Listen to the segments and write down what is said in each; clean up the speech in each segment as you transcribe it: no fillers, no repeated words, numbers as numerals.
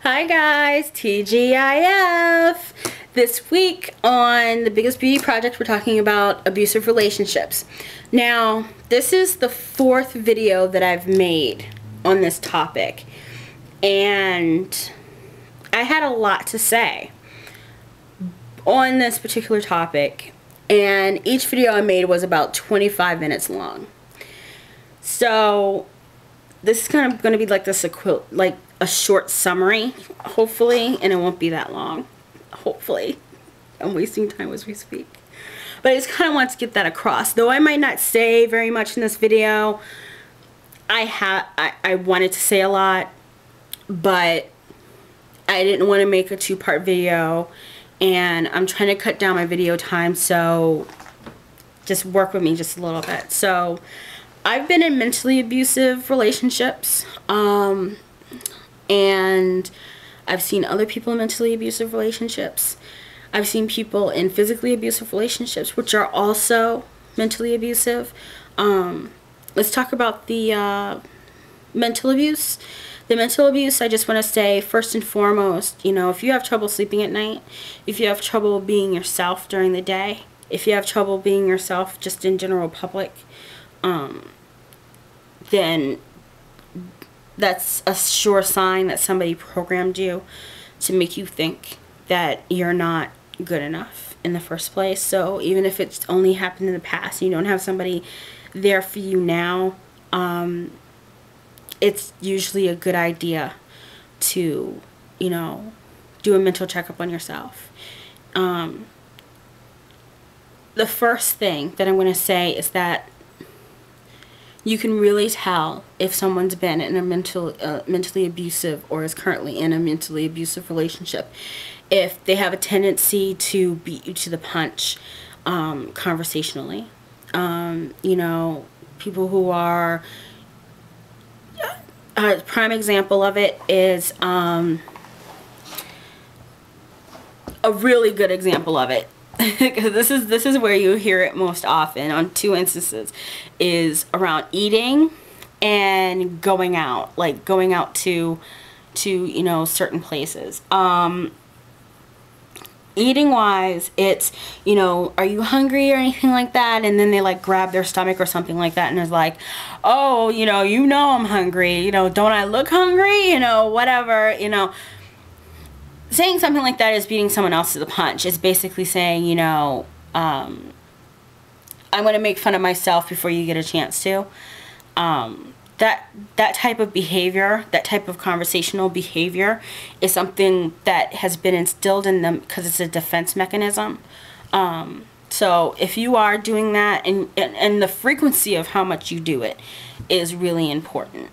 Hi guys, TGIF. This week on the Biggest Beauty Project, we're talking about abusive relationships. Now, this is the 4th video that I've made on this topic, and I had a lot to say on this particular topic, and each video I made was about 25 minutes long. So this is kind of going to be like this a short summary, hopefully, and it won't be that long. Hopefully. I'm wasting time as we speak. But I just kind of want to get that across. Though I might not say very much in this video, I wanted to say a lot, but I didn't want to make a 2-part video, and I'm trying to cut down my video time, so just work with me just a little bit. So I've been in mentally abusive relationships, and I've seen other people in mentally abusive relationships. I've seen people in physically abusive relationships, which are also mentally abusive. Let's talk about the mental abuse. The mental abuse, I just want to say, first and foremost, you know, if you have trouble sleeping at night, if you have trouble being yourself during the day, if you have trouble being yourself just in general public, then that's a sure sign that somebody programmed you to make you think that you're not good enough in the first place. So even if it's only happened in the past and you don't have somebody there for you now, it's usually a good idea to, you know, do a mental checkup on yourself. The first thing that I'm going to say is that you can really tell if someone's been in a mentally abusive or is currently in a mentally abusive relationship if they have a tendency to beat you to the punch conversationally. You know, people who are... a prime example of it is a really good example of it. Because this is where you hear it most often on 2 instances, is around eating and going out, like going out to you know, certain places. Eating wise, it's, you know, are you hungry or anything like that, and then they like grab their stomach or something like that and is like, oh, you know I'm hungry, you know, don't I look hungry, you know, whatever, you know. Saying something like that is beating someone else to the punch. It's basically saying, you know, I'm going to make fun of myself before you get a chance to. That type of behavior, that type of conversational behavior is something that has been instilled in them because it's a defense mechanism. So if you are doing that, and the frequency of how much you do it is really important.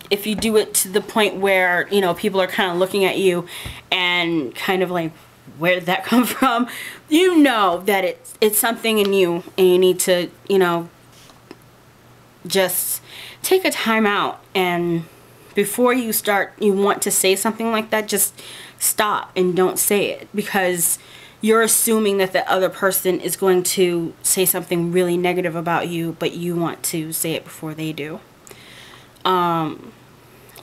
If you do it to the point where, you know, people are kind of looking at you and kind of like, where did that come from? You know that it's something in you, and you need to, you know, just take a time out, and before you want to say something like that, just stop and don't say it, because you're assuming that the other person is going to say something really negative about you, but you want to say it before they do.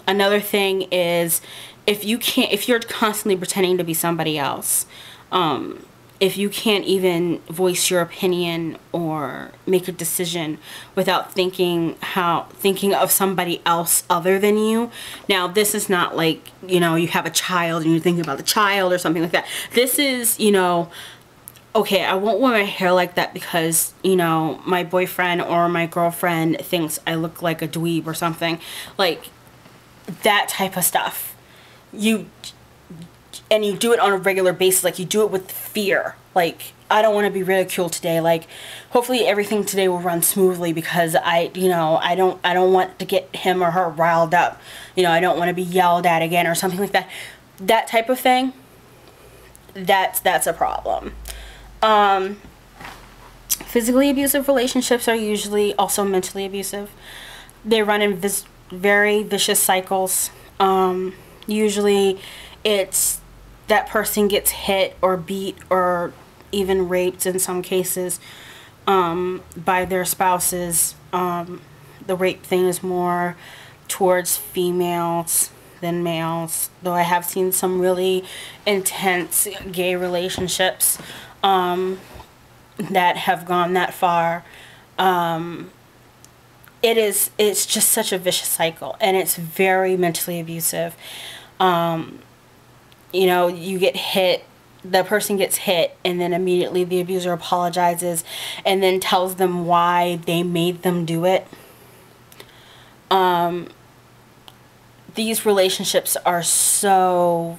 Another thing is, if you're constantly pretending to be somebody else, if you can't even voice your opinion or make a decision without thinking of somebody else other than you. Now, this is not like, you know, you have a child and you're thinking about the child or something like that. This is, you know, okay, I won't wear my hair like that because, you know, my boyfriend or my girlfriend thinks I look like a dweeb or something. Like, that type of stuff. And you do it on a regular basis. Like, you do it with fear. Like, I don't want to be ridiculed today. Like, hopefully everything today will run smoothly because I don't want to get him or her riled up. You know, I don't want to be yelled at again or something like that. That type of thing, that's a problem. Physically abusive relationships are usually also mentally abusive. They run in very vicious cycles. Usually it's that person gets hit or beat or even raped in some cases by their spouses. The rape thing is more towards females than males, though I have seen some really intense gay relationships that have gone that far. It's just such a vicious cycle, and it's very mentally abusive. You know, you get hit, the person gets hit, and then immediately the abuser apologizes and then tells them why they made them do it. These relationships are so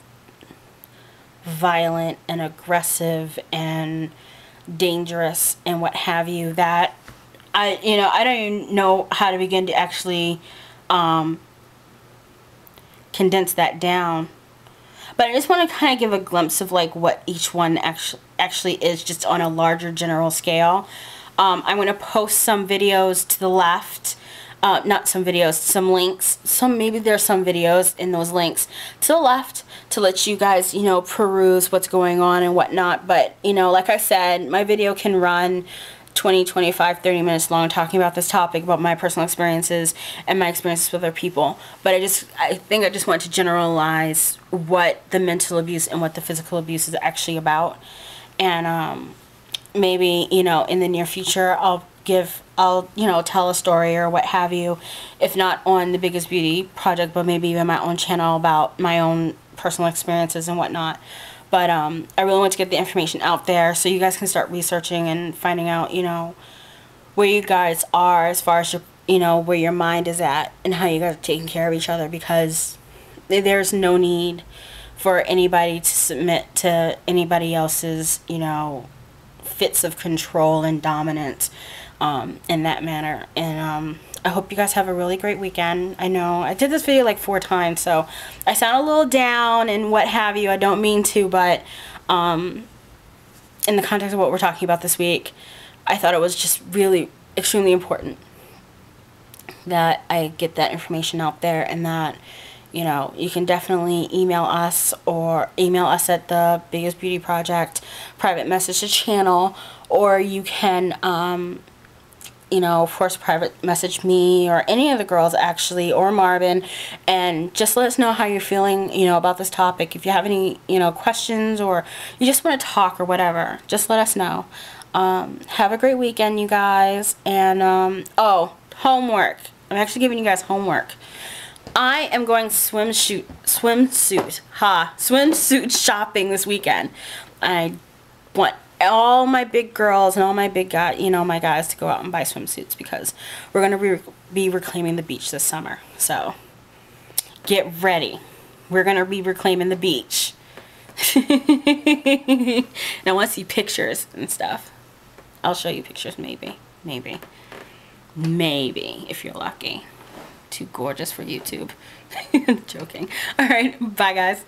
violent and aggressive and dangerous and what have you that I don't even know how to begin to actually condense that down. But I just want to kind of give a glimpse of like what each one actually is, just on a larger general scale. I'm going to post some videos to the left. Not some videos, some links. Maybe there's some videos in those links to the left to let you guys, you know, peruse what's going on and whatnot. But, you know, like I said, my video can run 20, 25, 30 minutes long talking about this topic, about my personal experiences and my experiences with other people. But I think I just want to generalize what the mental abuse and what the physical abuse is actually about. And maybe, you know, in the near future, I'll you know, tell a story or what have you, if not on the Biggest Beauty Project, but maybe even my own channel about my own personal experiences and whatnot. But I really want to get the information out there so you guys can start researching and finding out, you know, where you guys are as far as your, you know, where your mind is at and how you guys are taking care of each other, because there's no need for anybody to submit to anybody else's, you know, fits of control and dominance in that manner. And I hope you guys have a really great weekend. I know I did this video like 4 times, so I sound a little down and what have you. I don't mean to, but in the context of what we're talking about this week, I thought it was just really extremely important that I get that information out there, and that, you know, you can definitely email us at the Biggest Beauty Project private message channel, or you can you know, of course, private message me or any of the girls actually, or Marvin, and just let us know how you're feeling, you know, about this topic. If you have any, you know, questions, or you just want to talk or whatever, just let us know. Have a great weekend, you guys. And oh, homework. I'm actually giving you guys homework. I am going swimsuit shopping this weekend. I want all my big girls and all my big guys, you know, my guys, to go out and buy swimsuits, because we're going to be reclaiming the beach this summer. So get ready. We're going to be reclaiming the beach. And I want to see pictures and stuff. I'll show you pictures, maybe, if you're lucky. Too gorgeous for YouTube. Joking. All right, bye guys.